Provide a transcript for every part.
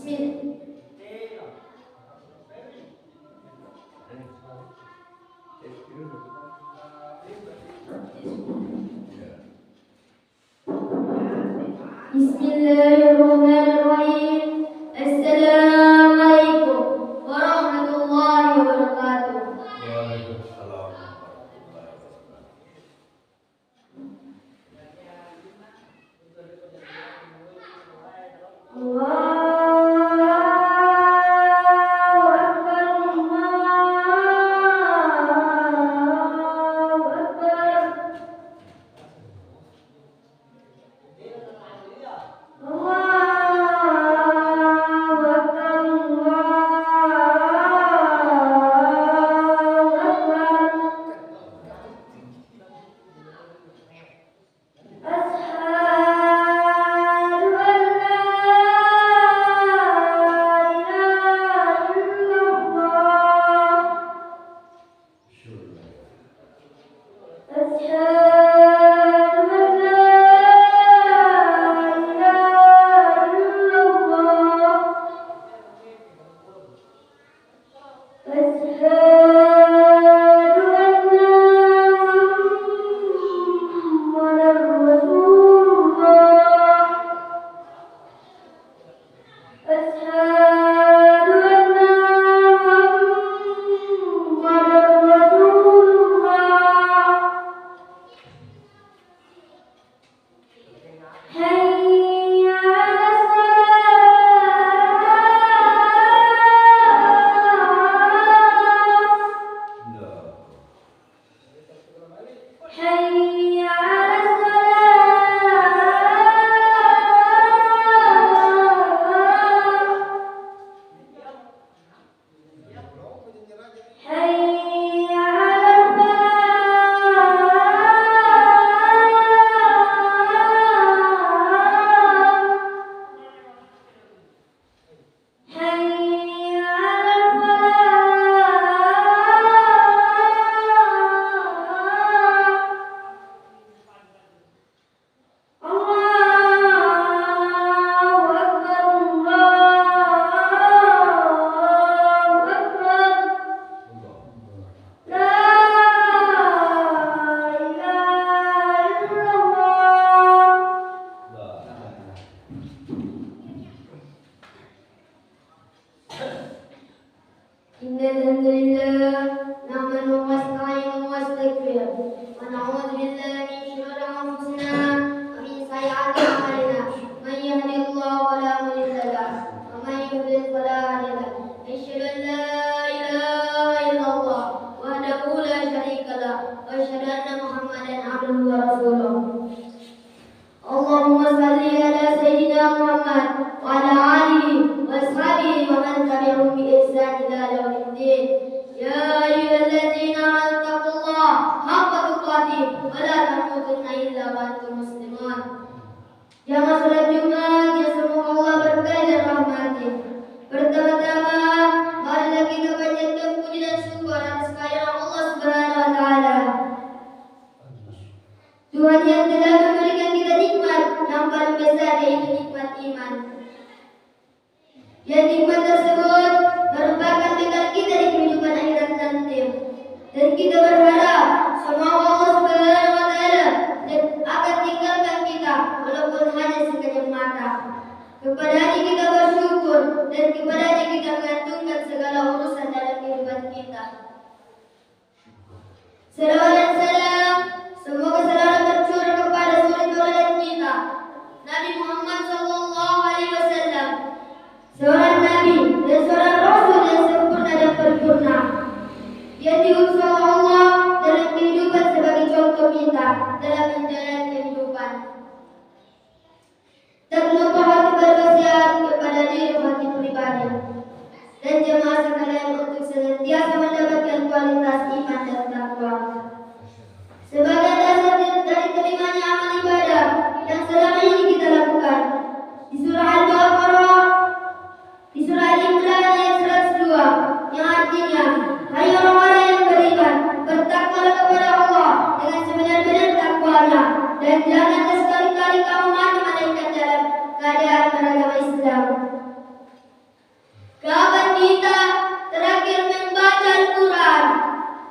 Bismillahirrahmanirrahim. Assalamualaikum warahmatullahi wabarakatuh. Waalaikumsalam.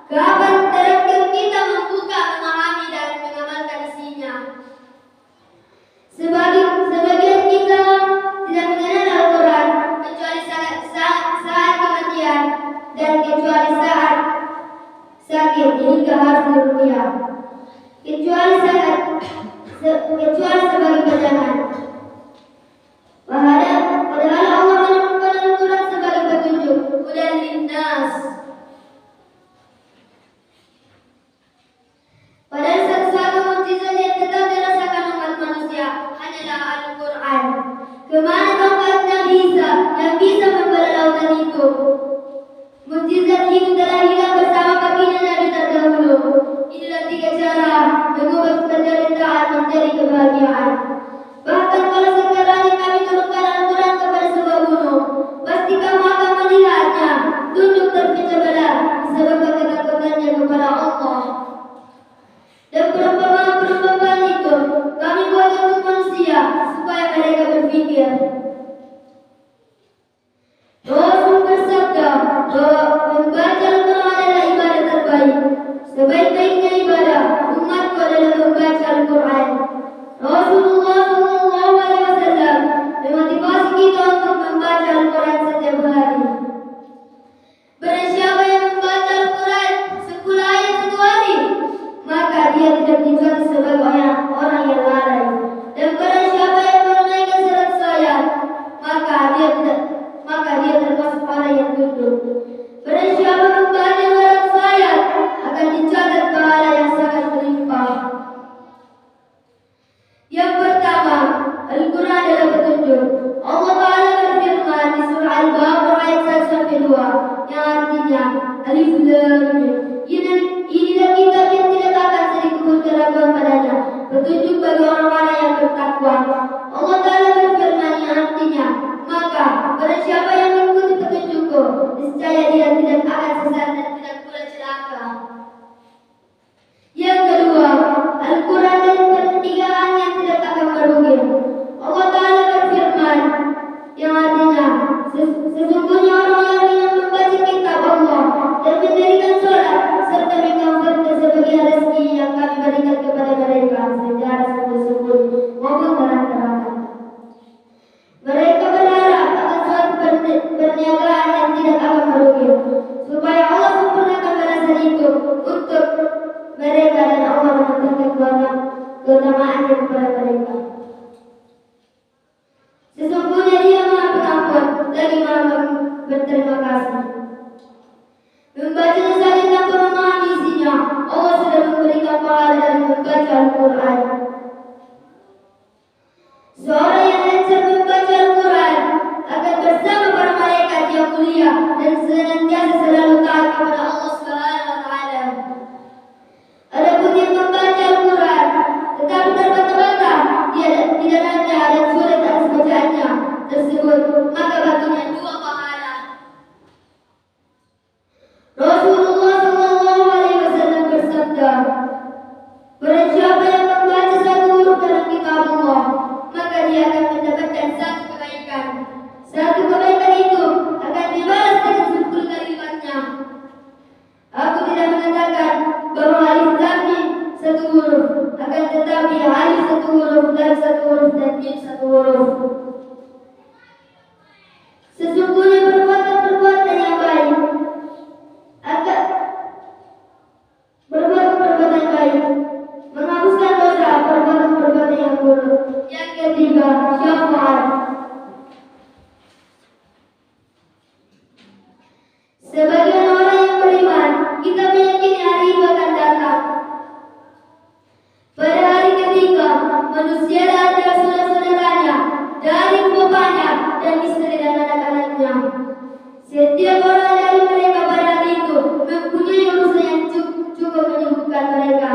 Kapan terakhir kita membuka, memahami dan mengamalkan isinya? Sebagian kita tidak mengenal Al-Quran kecuali saat kematian dan kecuali saat sakit hingga harus diruqyah. Kecuali sebagai pegangan. Padahal Allah menurunkan Al-Quran sebagai petunjuk hudan linnas. Padahal satu-satu mukjizat yang tetap dirasakan umat manusia hanyalah Al-Quran. Kemana tongkatnya yang bisa membelah lautan itu? Mukjizat itu telah hilang bersama baginda Nabi terdahulu. Inilah 3 cara mengubah penderitaan menjadi kebahagiaan. Bahkan kalau sekiranya kami turunkan Al-Quran kepada sebuah gunung, pasti kamu akan melihatnya tunduk terpecah belah disebabkan ketakutannya kepada Allah. Dan perumpamaan itu kami buat untuk manusia supaya mereka berpikir. Rasul bersabda bahwa membaca Al-Quran adalah ibadah terbaik. Sebaik-baiknya ibadah umatku adalah membaca Al-Quran. Rasulullah SAW memotivasi kita untuk membaca Al-Quran setiap hari. Barang siapa yang membaca Al-Quran 10 ayat satu hari, maka dia tidak dicatat sebagai orang yang lalai. Dan barang siapa yang menunaikan 100 ayat, maka dia termasuk orang yang tunduk. Barang siapa membaca 200 ayat, akan dicatat pahala yang sangat berlimpah. Yang pertama, Al-Quran adalah petunjuk. Allah Ta'ala berfirman di surah Al-Baqarah ayat 1-2 yang artinya Alif Lam Mim. Inilah kitab yang tidak akan sedikit pun keraguan padanya, petunjuk bagi orang-orang yang bertakwa. Allah Ta'ala berfirman yang artinya, maka barang siapa yang mengikuti petunjukku, niscaya dia tidak akan sesat dan tidak pula celaka. Yang kedua, Al-Quran dan pertigaan yang tidak akan merugi. Allah Ta'ala berfirman yang artinya, sesungguhnya orang-orang yang membaca kitab Allah dan mendirikan sholat serta mengambilkan sebagian rezeki yang kami berikan kepada mereka secara sembunyi-sembunyi maupun terang-terangan. Mereka berharap akan suatu perniagaan yang tidak akan merugi, supaya Allah sempurnakan balasan itu untuk mereka dan Allah menambahkan keutamaannya kepada mereka. Sesungguhnya Dia Maha Pengampun lagi Maha berterima kasih. Membacanya saja tanpa memahami isinya, Allah sudah memberikan pahala dari membaca Al-Quran. Seorang yang lancar membaca Al-Quran akan bersama para malaikat yang mulia dan senantiasa selalu taat kepada Allah Subhanahu wa Ta'ala. Adapun yang membaca Al-Quran tetapi terbata-bata di dalamnya dan sulit atas bacaannya tersebut, maka baginya 2 pahala. Rasulullah SAW bersabda, barang siapa yang membaca 1 huruf dalam kitab Allah, maka dia akan mendapatkan 1 kebaikan. 1 kebaikan itu akan dibalas dengan 10 kali lipatnya. Aku tidak mengatakan bahwa alif lam mim 1 huruf, akan tetapi alif 1 huruf, lam 1 huruf, dan mim 1 huruf. Sesungguhnya perbuatan-perbuatan yang baik akan perbuatan baik menghapuskan dosa perbuatan yang buruk. Yang ketiga, syafaat. Sebagian orang yang beriman, kita meyakini hari itu akan datang. Pada hari ketiga, manusia dan saudara-saudaranya, dari bapaknya dan istri dan anak-anaknya. Setiap orang dari mereka pada hari itu mempunyai urusan yang cukup menyibukkan mereka.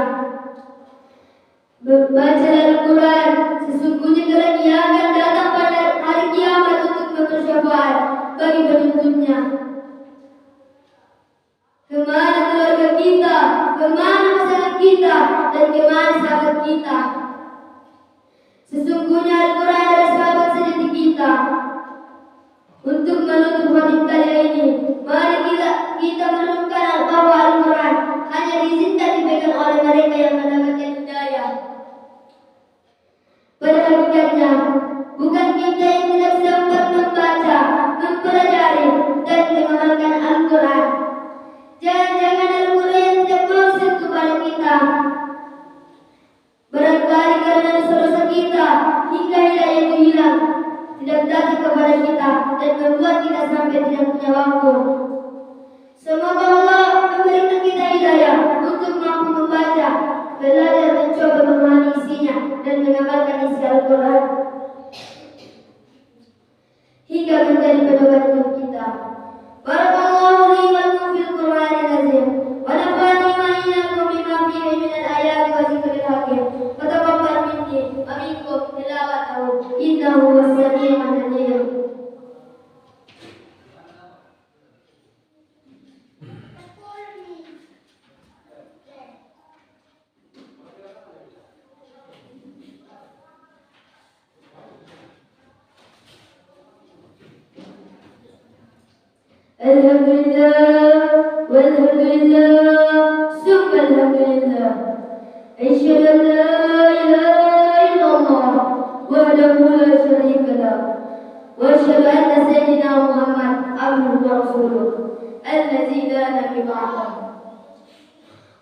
Baca Al-Quran, sesungguhnya kelak ia akan datang pada hari kiamat untuk bersyafaat bagi penuntutnya. Kemana keluarga kita, kemana pasangan kita, dan kemana sahabat kita? Sesungguhnya Al-Quran adalah sahabat sejati kita. Untuk menutup hadis kali ini, mari kita merenungkan bahwa Al-Quran berbagi kepada kita dan membuat kita sampai tidak punya waktu. Semoga Allah memberikan kita hidayah untuk mampu membaca, belajar, mencoba memahami isinya dan mengamalkan isi Al-Quran hingga menjadi pedoman hidup kita. Barakallahu li wa lakum fil Qur'anil azim wa nafa'ani wa iyyakum bima fihi min al-ayati wa dzikril hakim. Wa taqabbal minni wa minkum tilawatahu innahu was-sami'ul 'alim. Alhamdulillah, walhamdulillah, summa alhamdulillah. Asyhadu an la ilaha illallah wahdahu la syarika lah. Wa asyhadu anna sayyidina Muhammad abduhu wa rasuluh allazi la nabiyya ba'dahu.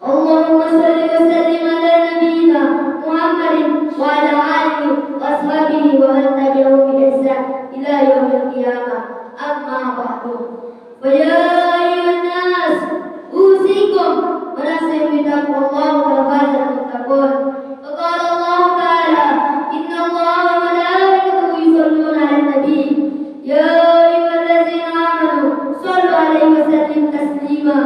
Allahumma salli wa sallim ala nabiyyina Muhammadin wa ala alihi wa ashabihi wa man tabi'ahum bi ihsan ila yaumil qiyamah. Amma ba'du. فيا أيها الناس أوصيكم ونفسي بتقوى الله وفاز المتقون. وقال الله تعالى إن الله وملائكته يصلون على النبي يا أيها الذين آمنوا صلوا عليه وسلم تسليما.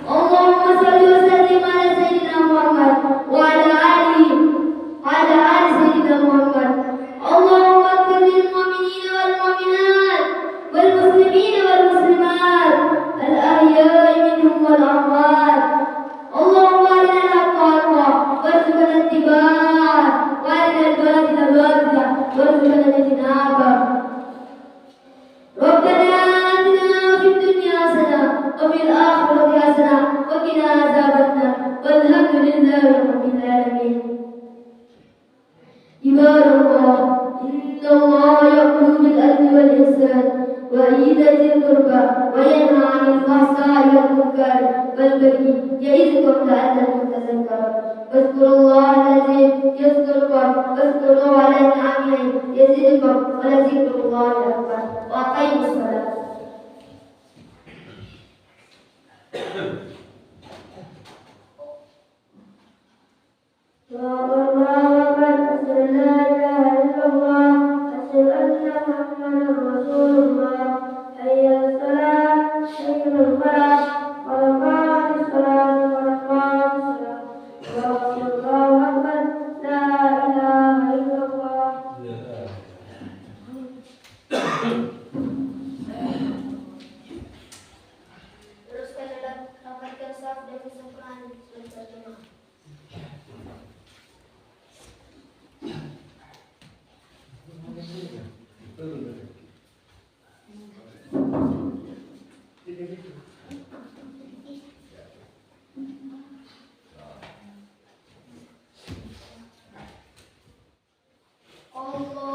اللهم صل وسلم على سيدنا محمد وعلى آل سيدنا محمد. اللهم اغفر للمؤمنين والمؤمنات والمسلمين والمسلمات الأحياء منهم والأموات. اللهم أرنا الحق حقا وارزقنا اتباعه وأرنا الباطل باطلا وارزقنا اجتنابه. ربنا آتنا في الدنيا حسنة وفي الآخرة حسنة وقنا عذاب النار والحمد لله رب العالمين. عباد الله إن الله يأمر بالعدل والإحسان وإيتاء ذي القربى وينهى عن الفحشاء والمنكر والبغي يعظكم لعلكم تذكرون. واذكروا الله العظيم يذكركم واذكروه على نعمه يزدكم ولذكر الله أكبر. وأقيموا الصلاة. Teruskan dalam rapatkan saf dan kesempurnaan selanjutnya.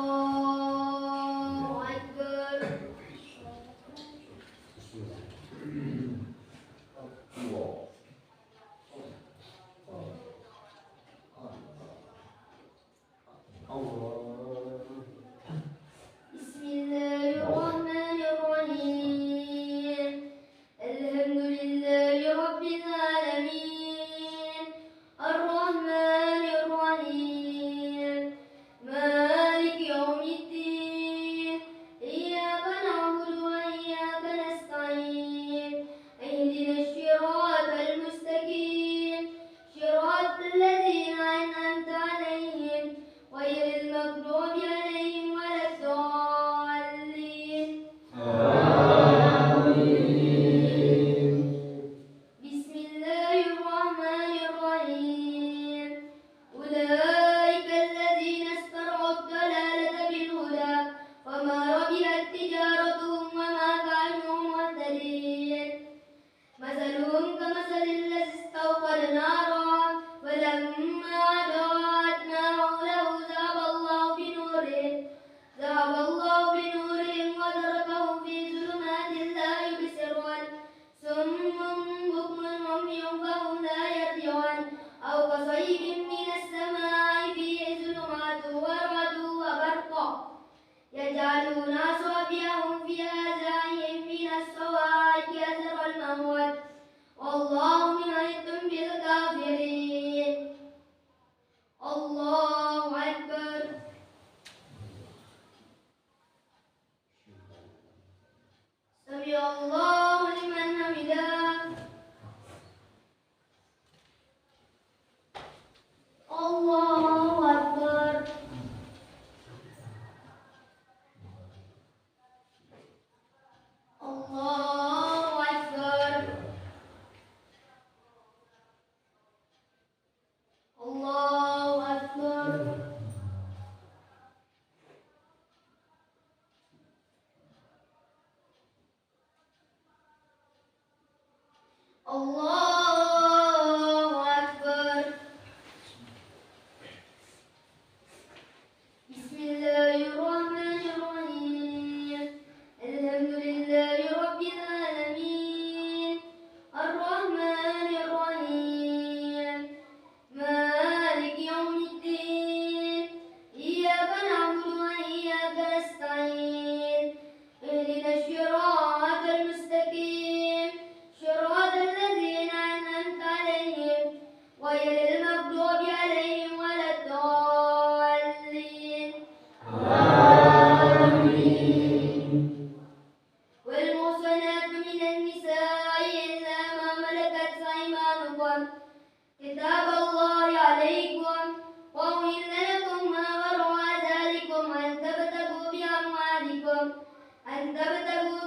Allahu Akbar. Bismillahirrahmanirrahim. Alhamdulillahi rabbil alamin. Ar-Rahmanir Rahim. Maliki yaumiddin. Iyyaka na'budu wa iyyaka nasta'in. Ihdinas siratal mustaqim. Siratal ladzina an'amta 'alaihim ghairil maghdubi 'alaihim waladdallin. Bismillahirrahmanirrahim. Ulaika alladzina istarau ad-dalalata bil huda wa ma rabihat tijaratuhum wa ma kanu muhtadin. Masaluhum kamathalil ladzi istawqada naran falamma adaa'at ma hawlahu dhahaba Allahu binurihim wa tarakahum fi dhulumatin la yubsirun. Summun bukmun umyun fahum la yarji'un. Aw kasayyibin minas samaa'i fihi dhulumatun wa ra'dun wa barqun yaj'aluna سمع الله لمن حمده. الله أكبر. الله أكبر. الله أكبر. الله أكبر. بسم الله الرحمن الرحيم. الحمد لله رب العالمين الرحمن الرحيم مالك يوم الدين إياك نعبد وإياك نستعين اهدنا الصراط المستقيم صراط الذين أنعمت عليهم غير المغضوب عليهم ولا الضالين. والمحصنات من النساء إلا ما ملكت أيمانكم كتاب الله عليكم وأحل لكم ما وراء ذلكم أن تبتغوا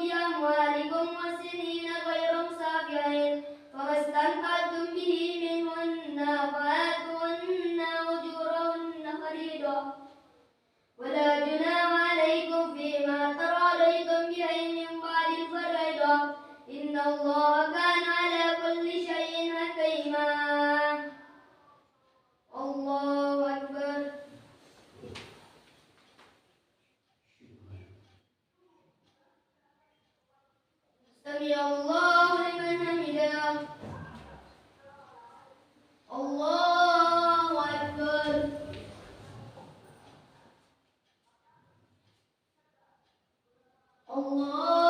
بأموالكم محسنين غير مسافحين فما استمتعتم به منهن فآتوهن أجورهن فريضة ولا جناح عليكم فيما تراضيتم به من بعد الفريضة إن الله كان على كل شيء حكيما. الله أكبر. سمع الله لمن حمده. الله أكبر. الله